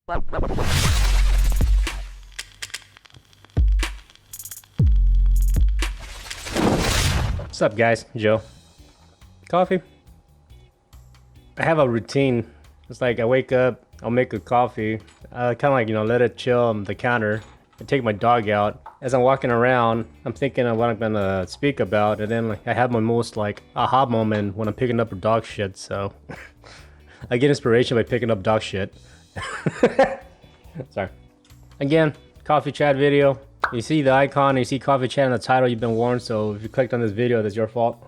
What's up, guys? Joe. Coffee? I have a routine. It's like I wake up, I'll make a coffee, kind of like, let it chill on the counter. I take my dog out. As I'm walking around, I'm thinking of what I'm gonna speak about, and then I have my most aha moment when I'm picking up dog shit. So I get inspiration by picking up dog shit. Sorry. Again, coffee chat video. You see the icon, you see coffee chat in the title, you've been warned. So if you clicked on this video, that's your fault.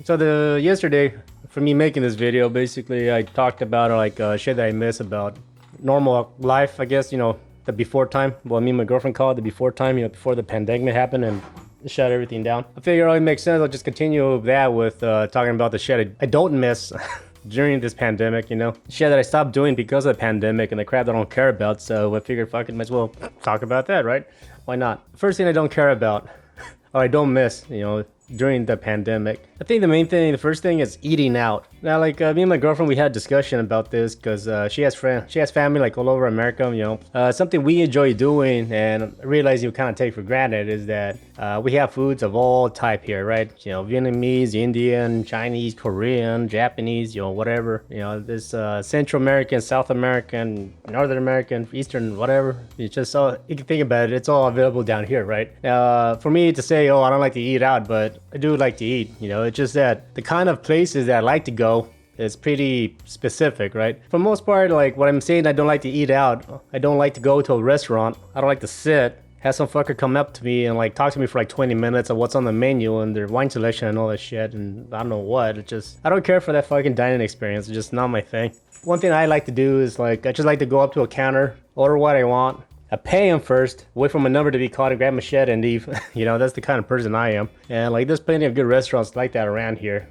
So yesterday, for me making this video, basically I talked about shit that I miss about normal life, I guess, the before time. Well, me and my girlfriend call it the before time, before the pandemic happened and shut everything down. I figure it only makes sense. I'll just continue that with talking about the shit I don't miss during this pandemic, shit that I stopped doing because of the pandemic and the crap that I don't care about. So I figured fucking might as well talk about that, right? Why not? First thing I don't care about, or I don't miss, during the pandemic. I think the first thing is eating out. Now, me and my girlfriend, we had a discussion about this because she has family all over America. Something we enjoy doing, and I realize you kind of take for granted, is that we have foods of all type here, right? Vietnamese, Indian, Chinese, Korean, Japanese, whatever. This Central American, South American, Northern American, Eastern, whatever. It's just you can think about it. It's all available down here, right? For me to say, I don't like to eat out, but I do like to eat. It's just that the kind of places that I like to go is pretty specific, right? For the most part, what I'm saying, I don't like to eat out. I don't like to go to a restaurant. I don't like to sit, have some fucker come up to me and talk to me for 20 minutes of what's on the menu and their wine selection and all that shit and I don't know what. I don't care for that fucking dining experience. It's just not my thing. One thing I like to do is I just like to go up to a counter, order what I want. I pay him first, wait for my number to be called and grab my shit and leave. That's the kind of person I am. And there's plenty of good restaurants like that around here.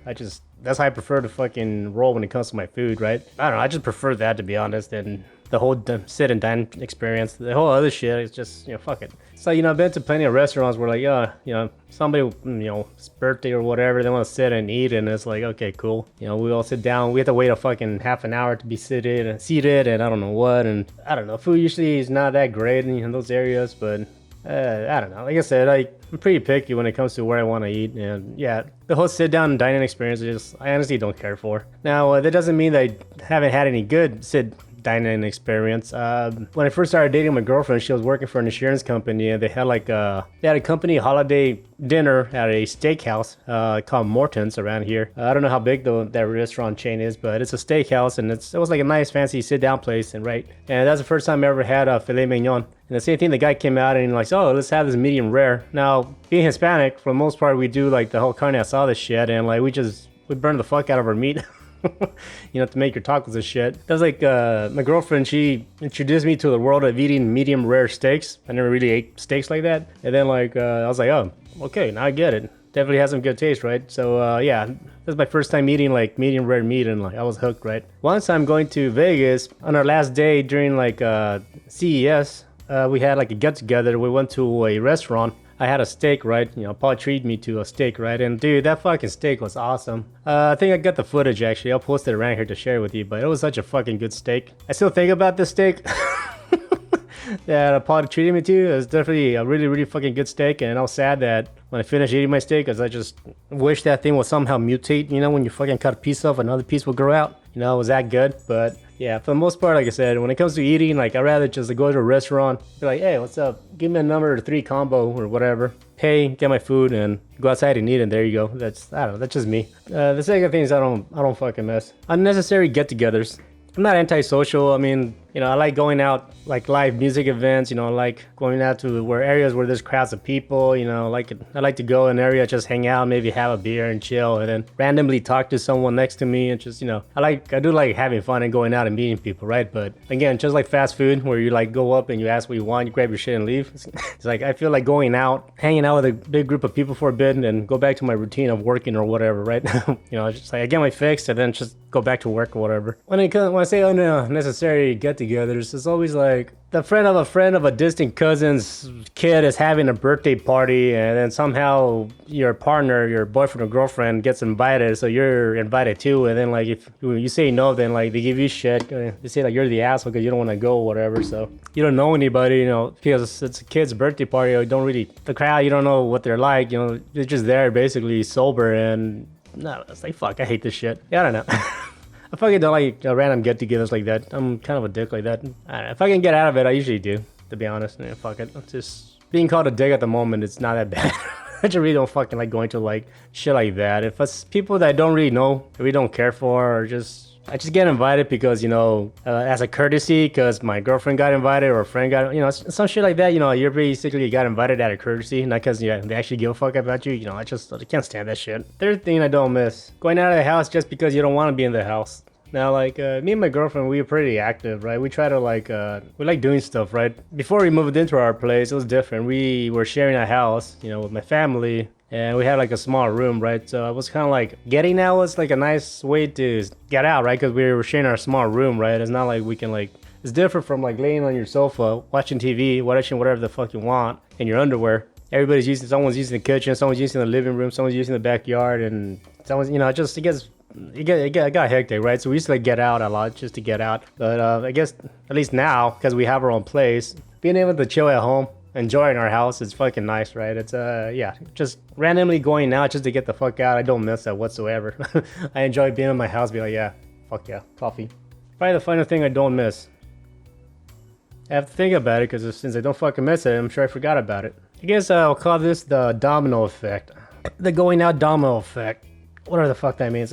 That's how I prefer to fucking roll when it comes to my food, right? I don't know, I just prefer that, to be honest, and the whole sit and dine experience. The whole other shit is just, fuck it. So, I've been to plenty of restaurants where somebody, birthday or whatever, they want to sit and eat, and it's okay, cool. We all sit down. We have to wait a fucking half an hour to be seated, and I don't know what, and I don't know. Food usually is not that great in those areas, but I don't know. Like I said, I'm pretty picky when it comes to where I want to eat, and yeah, the whole sit down and dining experience I honestly don't care for. Now, that doesn't mean that I haven't had any good dining experience. When I first started dating my girlfriend, she was working for an insurance company, and they had a company holiday dinner at a steakhouse called Morton's around here. I don't know how big that restaurant chain is, but it's a steakhouse, and it was a nice fancy sit down place, and that's the first time I ever had a filet mignon. And the same thing, the guy came out and oh, let's have this medium rare. Now, being Hispanic, for the most part, we do the whole carne asada shit, and we burn the fuck out of our meat. To make your tacos and shit. That's my girlfriend, she introduced me to the world of eating medium rare steaks. I never really ate steaks like that. And then I was oh, okay, now I get it. Definitely has some good taste, right? So yeah, that's my first time eating medium rare meat, and I was hooked, right? Once I'm going to Vegas on our last day during CES, we had a get-together. We went to a restaurant. I had a steak, right? Paul treated me to a steak, right? And dude, that fucking steak was awesome. I think I got the footage actually. I'll post it around here to share with you, but it was such a fucking good steak. I still think about this steak that Paul treated me to. It was definitely a really, really fucking good steak, and I was sad that when I finished eating my steak, because I just wish that thing would somehow mutate, when you fucking cut a piece off, another piece will grow out. It was that good, but yeah, for the most part, like I said, when it comes to eating, I'd rather just go to a restaurant, be hey, what's up? Give me a number 3 combo or whatever. Pay, get my food, and go outside and eat, and there you go. I don't know, that's just me. The second thing is I don't fucking miss unnecessary get-togethers. I'm not antisocial. I mean, I like going out, live music events, I like going out to areas where there's crowds of people, I like to go in an area, just hang out, maybe have a beer and chill, and then randomly talk to someone next to me, and just, I do like having fun and going out and meeting people, right? But again, just like fast food, where you go up and you ask what you want, you grab your shit and leave. It's I feel like going out, hanging out with a big group of people for a bit, and then go back to my routine of working or whatever, right? Just I get my fix and then just go back to work or whatever. When I say unnecessary get get-togethers, it's always like the friend of a distant cousin's kid is having a birthday party, and then somehow your partner, your boyfriend or girlfriend, gets invited, so you're invited too. And then like if you say no, then like they give you shit. They say like you're the asshole because you don't want to go or whatever. So you don't know anybody, you know, because it's a kid's birthday party. You don't really the crowd. You don't know what they're like. You know, they're just there basically sober, and no, it's like fuck. I hate this shit. Yeah, I don't know. I fucking don't like random get-togethers like that. I'm kind of a dick like that. I don't know. If I can get out of it, I usually do, to be honest. Yeah, fuck it. It's just being called a dick at the moment, it's not that bad. I just really don't fucking like going to like shit like that. If it's people that I don't really know, that we don't care for, or I just get invited because, you know, as a courtesy, because my girlfriend got invited or a friend got, you know, some shit like that. You know, you're basically got invited out of courtesy, not because they actually give a fuck about you. You know, I can't stand that shit. Third thing I don't miss, going out of the house just because you don't want to be in the house. Now, like, me and my girlfriend, we were pretty active, right? We try to, like, we like doing stuff, right? Before we moved into our place, it was different. We were sharing a house, you know, with my family, and we had, like, a small room, right? So it was kind of like, getting out was, like, a nice way to get out, right? Because we were sharing our small room, right? It's not like we can, like, it's different from, like, laying on your sofa, watching TV, watching whatever the fuck you want in your underwear. Someone's using the kitchen, someone's using the living room, someone's using the backyard, and someone's, you know, it got hectic, right? So we used to like get out a lot just to get out. But I guess at least now, because we have our own place, being able to chill at home, enjoying our house, is fucking nice, right? It's yeah, just randomly going out just to get the fuck out. I don't miss that whatsoever. I enjoy being in my house, be like, yeah, fuck yeah, coffee. Probably the final thing I don't miss. I have to think about it because since I don't fucking miss it, I'm sure I forgot about it. I guess I'll call this the domino effect. The going out domino effect. Whatever the fuck that means.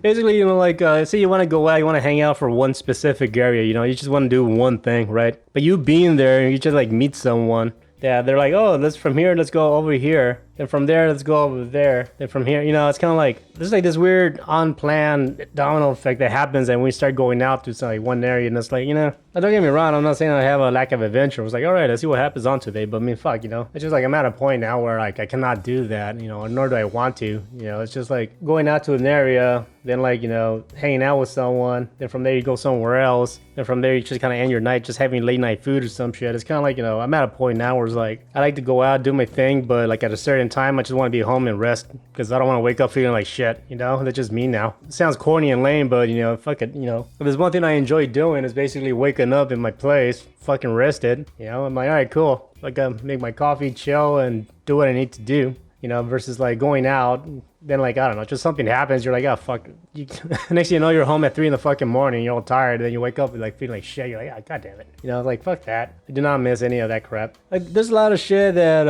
Basically, you know, like, say you want to go out, you want to hang out for one specific area, you know, you just want to do one thing, right? But you being there, you just like meet someone. Yeah, they're like, oh, from here, let's go over here. Then from there, let's go over there. Then from here, you know, it's kind of like, there's like this weird unplanned domino effect that happens, and we start going out to some, like, one area, and it's like, you know, don't get me wrong, I'm not saying I have a lack of adventure. It's like, all right, let's see what happens on today. But I mean, fuck, you know, it's just like I'm at a point now where like I cannot do that, you know, nor do I want to. You know, it's just like going out to an area, then like, you know, hanging out with someone. Then from there you go somewhere else. Then from there you just kind of end your night just having late night food or some shit. It's kind of like, you know, I'm at a point now where it's like I like to go out, do my thing, but like at a certain time I just want to be home and rest because I don't want to wake up feeling like shit. You know, that's just me now. It sounds corny and lame, but you know, fuck it. You know, if there's one thing I enjoy doing is basically waking up in my place, fucking rested. You know, I'm like, all right, cool. Like, make my coffee, chill, and do what I need to do. You know, versus like going out, then like, I don't know, just something happens, you're like, oh fuck. Next thing you know, you're home at 3 in the fucking morning, you're all tired, and then you wake up and like feeling like shit. You're like, ah, god damn it. You know, like, fuck that. I do not miss any of that crap. Like, there's a lot of shit that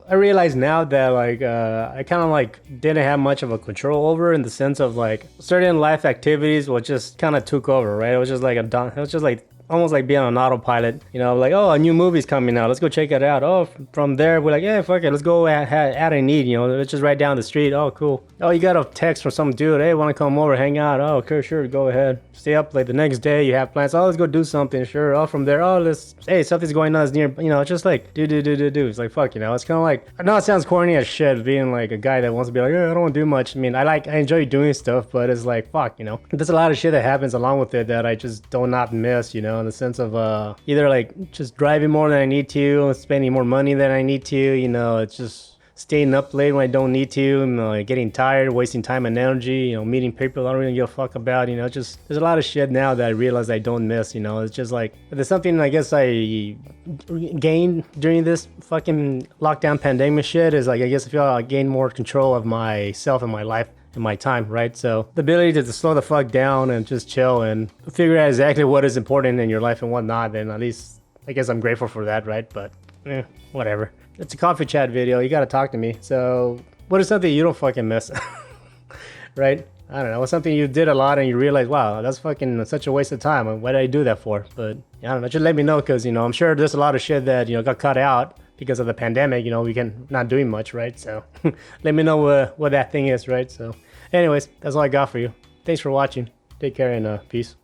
I realize now that like I kind of like didn't have much of a control over, in the sense of like certain life activities was just kind of took over, right? It was just like it was just like almost like being on autopilot, you know, like, oh, a new movie's coming out, let's go check it out. Oh, from there we're like, yeah, fuck it, let's go add and eat, you know, it's just right down the street. Oh, cool. Oh, you got a text from some dude, hey, want to come over, hang out? Oh, okay, sure, go ahead. Stay up like the next day, you have plans. Oh, let's go do something, sure. Oh, from there, oh, hey, something's going on, it's near, you know, it's just like do. It's like, fuck, you know, it's kind of like, I know it sounds corny as shit being like a guy that wants to be like, I don't want to do much. I mean, I enjoy doing stuff, but it's like, fuck, you know, there's a lot of shit that happens along with it that I just do not miss, you know, in the sense of either like just driving more than I need to, spending more money than I need to, you know, it's just staying up late when I don't need to, you know, like getting tired, wasting time and energy, you know, meeting people I don't really give a fuck about, you know, just there's a lot of shit now that I realize I don't miss, you know. It's just like, there's something I guess I gained during this fucking lockdown pandemic shit is like, I guess I feel I gained more control of myself and my life in my time, right? So the ability to slow the fuck down and just chill and figure out exactly what is important in your life and whatnot, then at least I guess I'm grateful for that, right? But whatever. It's a coffee chat video, you gotta talk to me. So what is something you don't fucking miss? Right? I don't know, what's something you did a lot and you realize, wow, that's fucking such a waste of time. What did I do that for? But I don't know, just let me know, because, you know, I'm sure there's a lot of shit that, you know, got cut out because of the pandemic. You know, we can not doing much, right? So let me know what that thing is, right? So anyways, that's all I got for you. Thanks for watching. Take care and peace.